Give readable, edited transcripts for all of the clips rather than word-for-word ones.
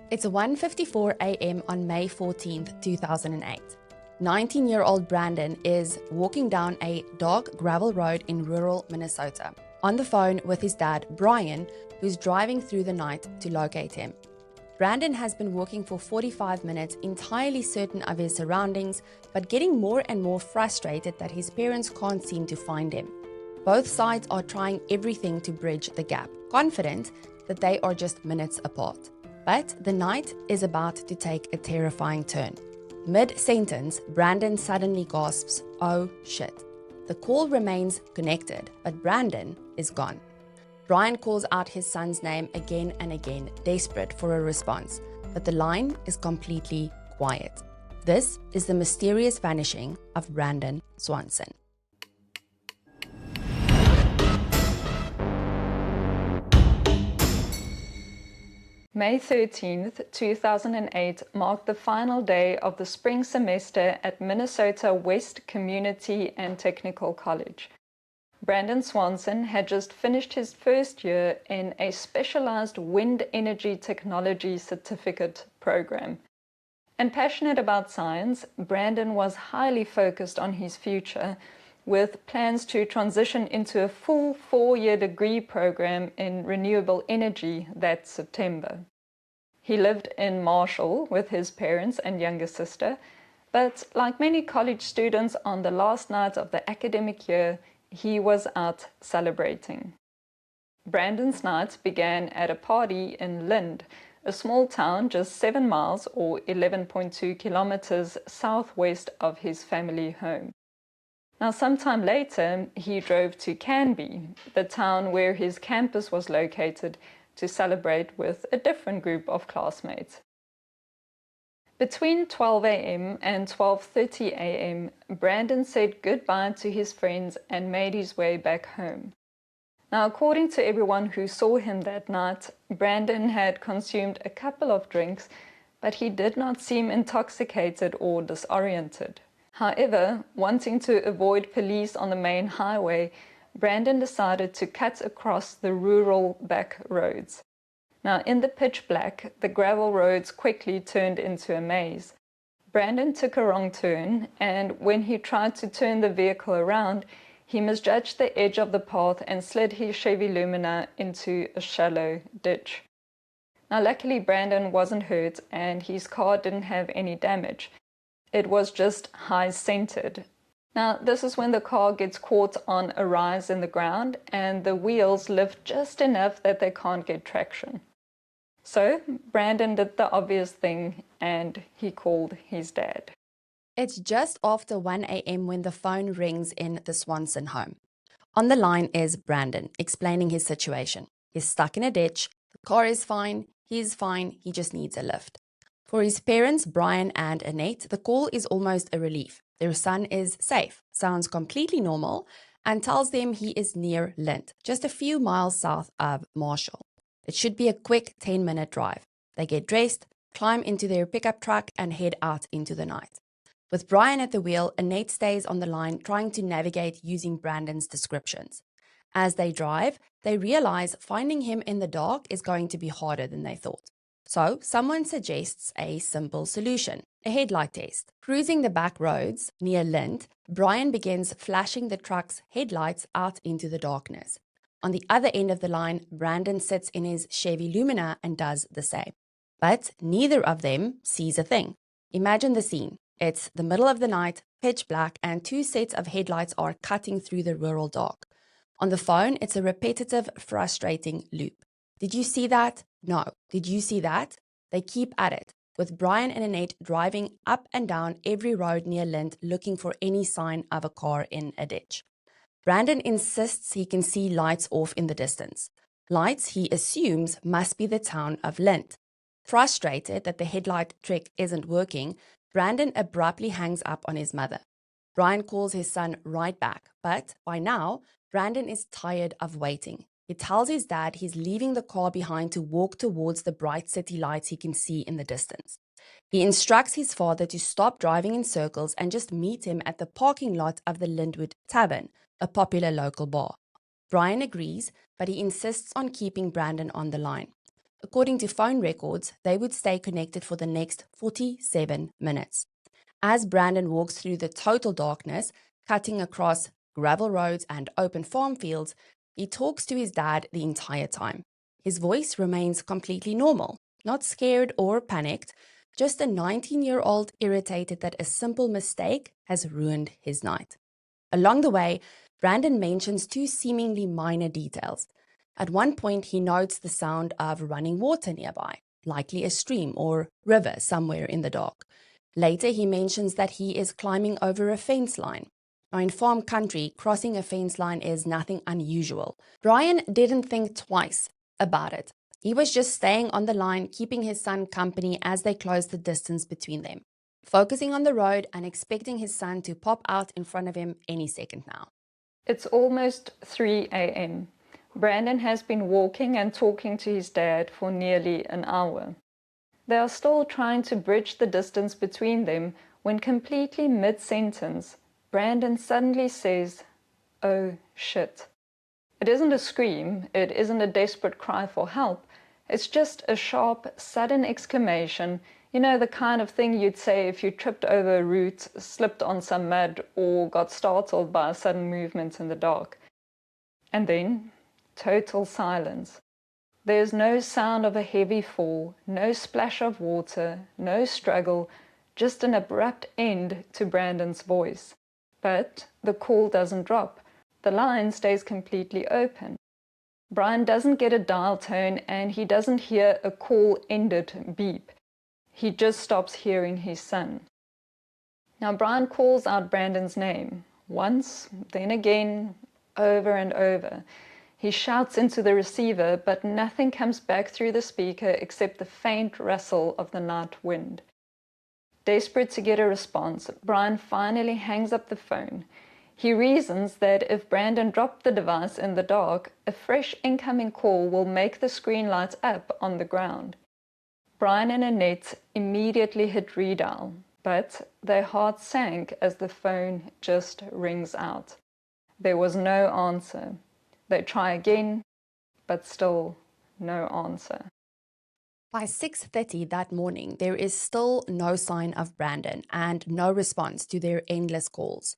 It's 1:54 a.m. on May 14th, 2008. 19-year-old Brandon is walking down a dark gravel road in rural Minnesota, on the phone with his dad, Brian, who's driving through the night to locate him. Brandon has been walking for 45 minutes, entirely certain of his surroundings, but getting more and more frustrated that his parents can't seem to find him. Both sides are trying everything to bridge the gap, confident that they are just minutes apart. But the night is about to take a terrifying turn. Mid-sentence, Brandon suddenly gasps, "Oh shit." The call remains connected, but Brandon is gone. Brian calls out his son's name again and again, desperate for a response, but the line is completely quiet. This is the mysterious vanishing of Brandon Swanson. May 13th, 2008 marked the final day of the spring semester at Minnesota West Community and Technical College. Brandon Swanson had just finished his first year in a specialized wind energy technology certificate program. And passionate about science, Brandon was highly focused on his future, with plans to transition into a full 4-year degree program in renewable energy that September. He lived in Marshall with his parents and younger sister, but like many college students on the last night of the academic year, he was out celebrating. Brandon's night began at a party in Lind, a small town just 7 miles or 11.2 kilometers southwest of his family home. Now, sometime later, he drove to Canby, the town where his campus was located, to celebrate with a different group of classmates. Between 12 a.m. and 12:30 a.m., Brandon said goodbye to his friends and made his way back home. Now, according to everyone who saw him that night, Brandon had consumed a couple of drinks, but he did not seem intoxicated or disoriented. However, wanting to avoid police on the main highway, Brandon decided to cut across the rural back roads. Now, in the pitch black, the gravel roads quickly turned into a maze. Brandon took a wrong turn, and when he tried to turn the vehicle around, he misjudged the edge of the path and slid his Chevy Lumina into a shallow ditch. Now, luckily, Brandon wasn't hurt, and his car didn't have any damage. It was just high-centered. Now, this is when the car gets caught on a rise in the ground and the wheels lift just enough that they can't get traction. So, Brandon did the obvious thing and he called his dad. It's just after 1 a.m. when the phone rings in the Swanson home. On the line is Brandon, explaining his situation. He's stuck in a ditch, the car is fine, he's fine, he just needs a lift. For his parents, Brian and Annette, the call is almost a relief. Their son is safe, sounds completely normal, and tells them he is near Lind, just a few miles south of Marshall. It should be a quick 10-minute drive. They get dressed, climb into their pickup truck, and head out into the night. With Brian at the wheel, Annette stays on the line trying to navigate using Brandon's descriptions. As they drive, they realize finding him in the dark is going to be harder than they thought. So, someone suggests a simple solution, a headlight test. Cruising the back roads near Lind, Brian begins flashing the truck's headlights out into the darkness. On the other end of the line, Brandon sits in his Chevy Lumina and does the same. But neither of them sees a thing. Imagine the scene. It's the middle of the night, pitch black, and 2 sets of headlights are cutting through the rural dark. On the phone, it's a repetitive, frustrating loop. Did you see that? No. Did you see that? They keep at it, with Brian and Annette driving up and down every road near Lind looking for any sign of a car in a ditch. Brandon insists he can see lights off in the distance. Lights he assumes must be the town of Lind. Frustrated that the headlight trick isn't working, Brandon abruptly hangs up on his mother. Brian calls his son right back, but by now, Brandon is tired of waiting. He tells his dad he's leaving the car behind to walk towards the bright city lights he can see in the distance. He instructs his father to stop driving in circles and just meet him at the parking lot of the Lindwood Tavern, a popular local bar. Brian agrees, but he insists on keeping Brandon on the line. According to phone records, they would stay connected for the next 47 minutes. As Brandon walks through the total darkness, cutting across gravel roads and open farm fields, he talks to his dad the entire time. His voice remains completely normal, not scared or panicked, just a 19-year-old irritated that a simple mistake has ruined his night. Along the way, Brandon mentions two seemingly minor details. At one point, he notes the sound of running water nearby, likely a stream or river somewhere in the dark. Later, he mentions that he is climbing over a fence line. Now, in farm country, crossing a fence line is nothing unusual. Brian didn't think twice about it. He was just staying on the line, keeping his son company as they closed the distance between them, focusing on the road and expecting his son to pop out in front of him any second now. It's almost 3 a.m. Brandon has been walking and talking to his dad for nearly an hour. They are still trying to bridge the distance between them when, completely mid-sentence, Brandon suddenly says, "Oh shit." It isn't a scream, it isn't a desperate cry for help, it's just a sharp, sudden exclamation, you know, the kind of thing you'd say if you tripped over a root, slipped on some mud, or got startled by a sudden movement in the dark. And then, total silence. There's no sound of a heavy fall, no splash of water, no struggle, just an abrupt end to Brandon's voice. But the call doesn't drop. The line stays completely open. Brian doesn't get a dial tone and he doesn't hear a call-ended beep. He just stops hearing his son. Now Brian calls out Brandon's name, once, then again, over and over. He shouts into the receiver, but nothing comes back through the speaker except the faint rustle of the night wind. Desperate to get a response, Brian finally hangs up the phone. He reasons that if Brandon dropped the device in the dark, a fresh incoming call will make the screen light up on the ground. Brian and Annette immediately hit redial, but their hearts sank as the phone just rings out. There was no answer. They try again, but still no answer. By 6:30 that morning, there is still no sign of Brandon and no response to their endless calls.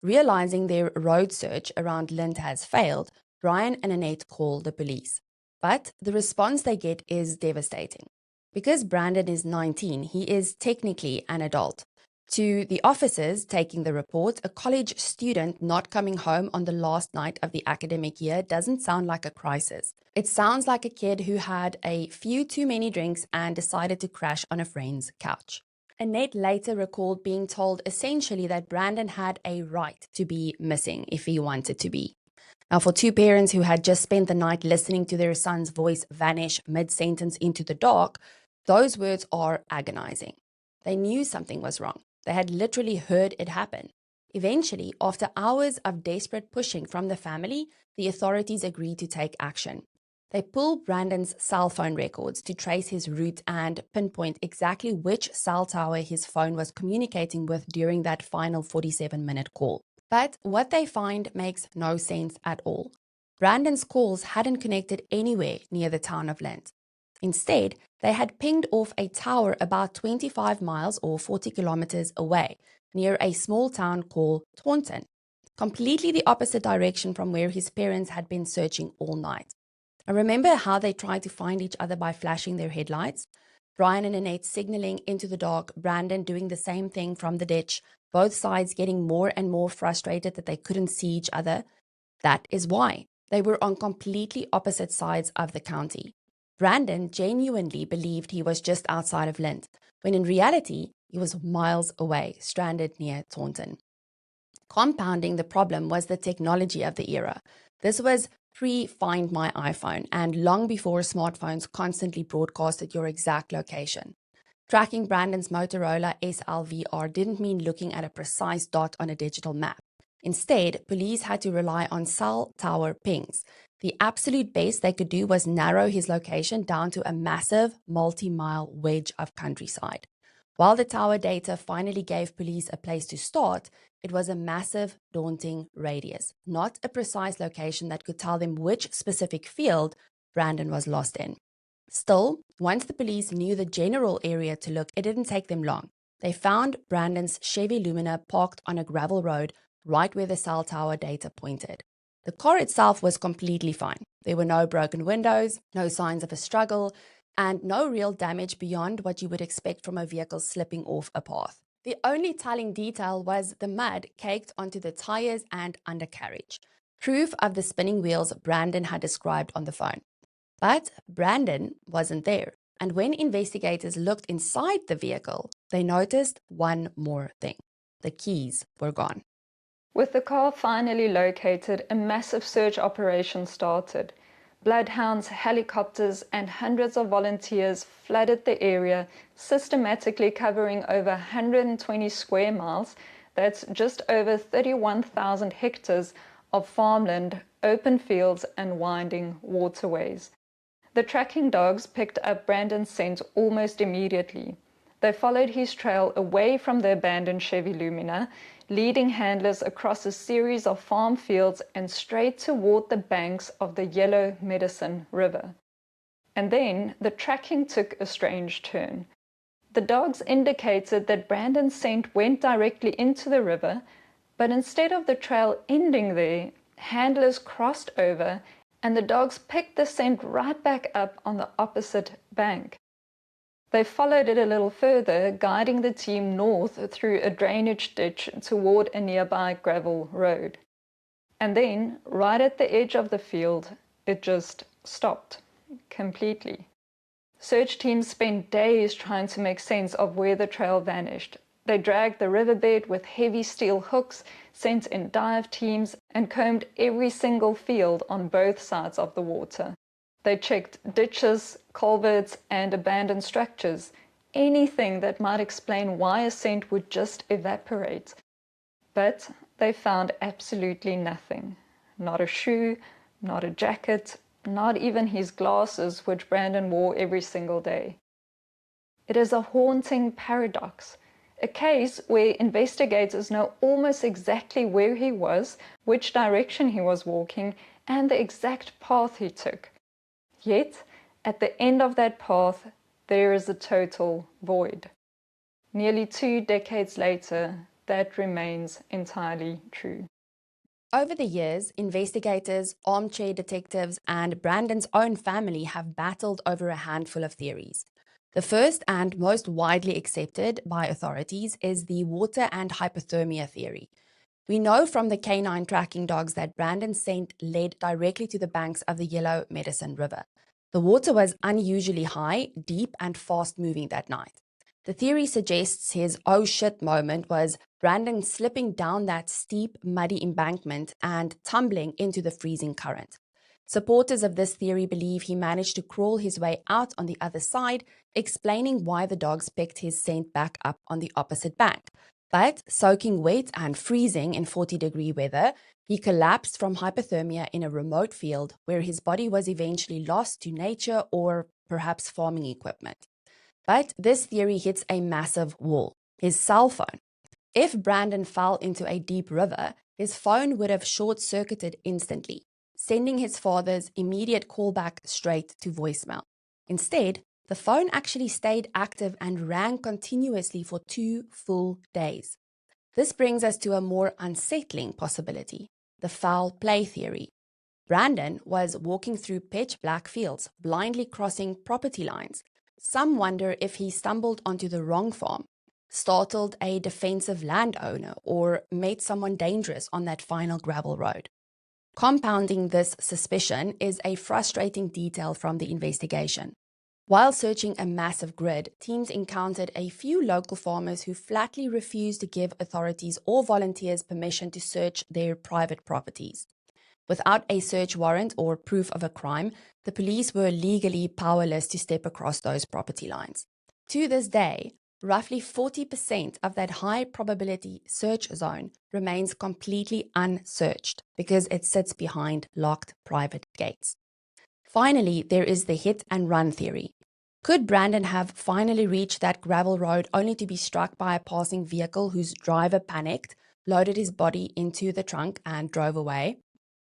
Realizing their road search around Lind has failed, Brian and Annette call the police. But the response they get is devastating. Because Brandon is 19, he is technically an adult. To the officers taking the report, a college student not coming home on the last night of the academic year doesn't sound like a crisis. It sounds like a kid who had a few too many drinks and decided to crash on a friend's couch. Annette later recalled being told essentially that Brandon had a right to be missing if he wanted to be. Now, for two parents who had just spent the night listening to their son's voice vanish mid-sentence into the dark, those words are agonizing. They knew something was wrong. They had literally heard it happen. Eventually, after hours of desperate pushing from the family, the authorities agreed to take action. They pulled Brandon's cell phone records to trace his route and pinpoint exactly which cell tower his phone was communicating with during that final 47-minute call. But what they find makes no sense at all. Brandon's calls hadn't connected anywhere near the town of Lind. Instead, they had pinged off a tower about 25 miles or 40 kilometers away, near a small town called Taunton, completely the opposite direction from where his parents had been searching all night. I remember how they tried to find each other by flashing their headlights. Brian and Annette signaling into the dark, Brandon doing the same thing from the ditch, both sides getting more and more frustrated that they couldn't see each other. That is why they were on completely opposite sides of the county. Brandon genuinely believed he was just outside of Lind, when in reality, he was miles away, stranded near Taunton. Compounding the problem was the technology of the era. This was pre-Find My iPhone and long before smartphones constantly broadcasted your exact location. Tracking Brandon's Motorola SLVR didn't mean looking at a precise dot on a digital map. Instead, police had to rely on cell tower pings. The absolute best they could do was narrow his location down to a massive multi-mile wedge of countryside. While the tower data finally gave police a place to start, it was a massive, daunting radius, not a precise location that could tell them which specific field Brandon was lost in. Still, once the police knew the general area to look, it didn't take them long. They found Brandon's Chevy Lumina parked on a gravel road right where the cell tower data pointed. The car itself was completely fine. There were no broken windows, no signs of a struggle, and no real damage beyond what you would expect from a vehicle slipping off a path. The only telling detail was the mud caked onto the tires and undercarriage, proof of the spinning wheels Brandon had described on the phone. But Brandon wasn't there, and when investigators looked inside the vehicle, they noticed one more thing. The keys were gone. With the car finally located, a massive search operation started. Bloodhounds, helicopters, and hundreds of volunteers flooded the area, systematically covering over 120 square miles, that's just over 31,000 hectares of farmland, open fields, and winding waterways. The tracking dogs picked up Brandon's scent almost immediately. They followed his trail away from the abandoned Chevy Lumina, leading handlers across a series of farm fields and straight toward the banks of the Yellow Medicine River. And then the tracking took a strange turn. The dogs indicated that Brandon's scent went directly into the river, but instead of the trail ending there, handlers crossed over and the dogs picked the scent right back up on the opposite bank. They followed it a little further, guiding the team north through a drainage ditch toward a nearby gravel road. And then, right at the edge of the field, it just stopped completely. Search teams spent days trying to make sense of where the trail vanished. They dragged the riverbed with heavy steel hooks, sent in dive teams, and combed every single field on both sides of the water. They checked ditches, culverts, and abandoned structures, anything that might explain why a scent would just evaporate. But they found absolutely nothing. Not a shoe, not a jacket, not even his glasses, which Brandon wore every single day. It is a haunting paradox. A case where investigators know almost exactly where he was, which direction he was walking, and the exact path he took. Yet, at the end of that path, there is a total void. Nearly 2 decades later, that remains entirely true. Over the years, investigators, armchair detectives, and Brandon's own family have battled over a handful of theories. The first and most widely accepted by authorities is the water and hypothermia theory. We know from the canine tracking dogs that Brandon's scent led directly to the banks of the Yellow Medicine River. The water was unusually high, deep, and fast-moving that night. The theory suggests his oh shit moment was Brandon slipping down that steep, muddy embankment and tumbling into the freezing current. Supporters of this theory believe he managed to crawl his way out on the other side, explaining why the dogs picked his scent back up on the opposite bank. But soaking wet and freezing in 40-degree weather, he collapsed from hypothermia in a remote field where his body was eventually lost to nature or perhaps farming equipment. But this theory hits a massive wall: his cell phone. If Brandon fell into a deep river, his phone would have short-circuited instantly, sending his father's immediate callback straight to voicemail. Instead, the phone actually stayed active and rang continuously for 2 full days. This brings us to a more unsettling possibility: the foul play theory. Brandon was walking through pitch black fields, blindly crossing property lines. Some wonder if he stumbled onto the wrong farm, startled a defensive landowner, or met someone dangerous on that final gravel road. Compounding this suspicion is a frustrating detail from the investigation. While searching a massive grid, teams encountered a few local farmers who flatly refused to give authorities or volunteers permission to search their private properties. Without a search warrant or proof of a crime, the police were legally powerless to step across those property lines. To this day, roughly 40% of that high probability search zone remains completely unsearched because it sits behind locked private gates. Finally, there is the hit and run theory. Could Brandon have finally reached that gravel road only to be struck by a passing vehicle whose driver panicked, loaded his body into the trunk, and drove away?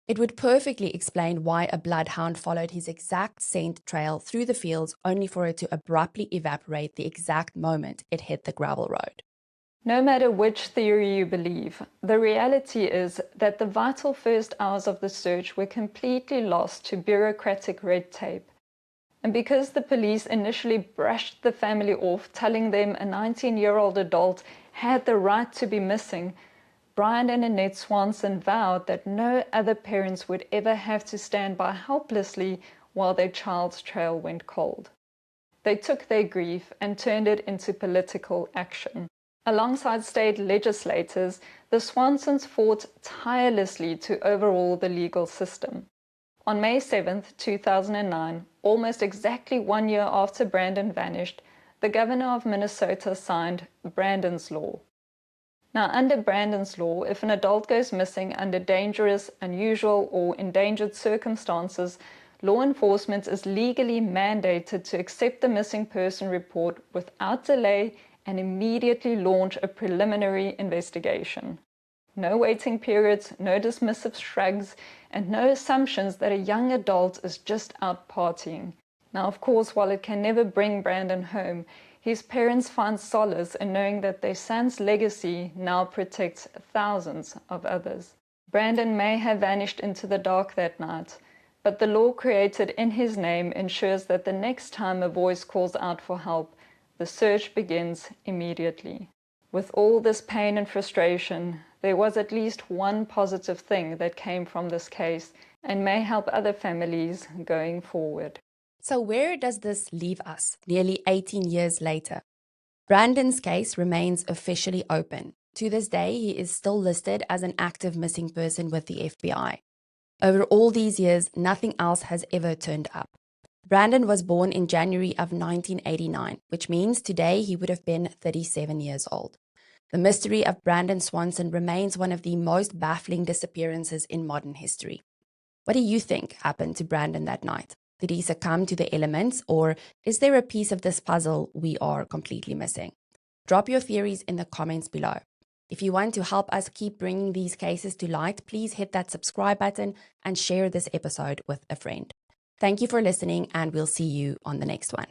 It would perfectly explain why a bloodhound followed his exact scent trail through the fields only for it to abruptly evaporate the exact moment it hit the gravel road. No matter which theory you believe, the reality is that the vital first hours of the search were completely lost to bureaucratic red tape. And because the police initially brushed the family off, telling them a 19-year-old adult had the right to be missing, Brian and Annette Swanson vowed that no other parents would ever have to stand by helplessly while their child's trail went cold. They took their grief and turned it into political action. Alongside state legislators, the Swansons fought tirelessly to overhaul the legal system. On May 7, 2009, almost exactly 1 year after Brandon vanished, the governor of Minnesota signed Brandon's Law. Now, under Brandon's law, if an adult goes missing under dangerous, unusual, or endangered circumstances, law enforcement is legally mandated to accept the missing person report without delay and immediately launch a preliminary investigation. No waiting periods, no dismissive shrugs, and no assumptions that a young adult is just out partying. Now, of course, while it can never bring Brandon home, his parents find solace in knowing that their son's legacy now protects thousands of others. Brandon may have vanished into the dark that night, but the law created in his name ensures that the next time a voice calls out for help, the search begins immediately. With all this pain and frustration, there was at least one positive thing that came from this case and may help other families going forward. So where does this leave us nearly 18 years later? Brandon's case remains officially open. To this day, he is still listed as an active missing person with the FBI. Over all these years, nothing else has ever turned up. Brandon was born in January of 1989, which means today he would have been 37 years old. The mystery of Brandon Swanson remains one of the most baffling disappearances in modern history. What do you think happened to Brandon that night? Did he succumb to the elements, or is there a piece of this puzzle we are completely missing? Drop your theories in the comments below. If you want to help us keep bringing these cases to light, please hit that subscribe button and share this episode with a friend. Thank you for listening, and we'll see you on the next one.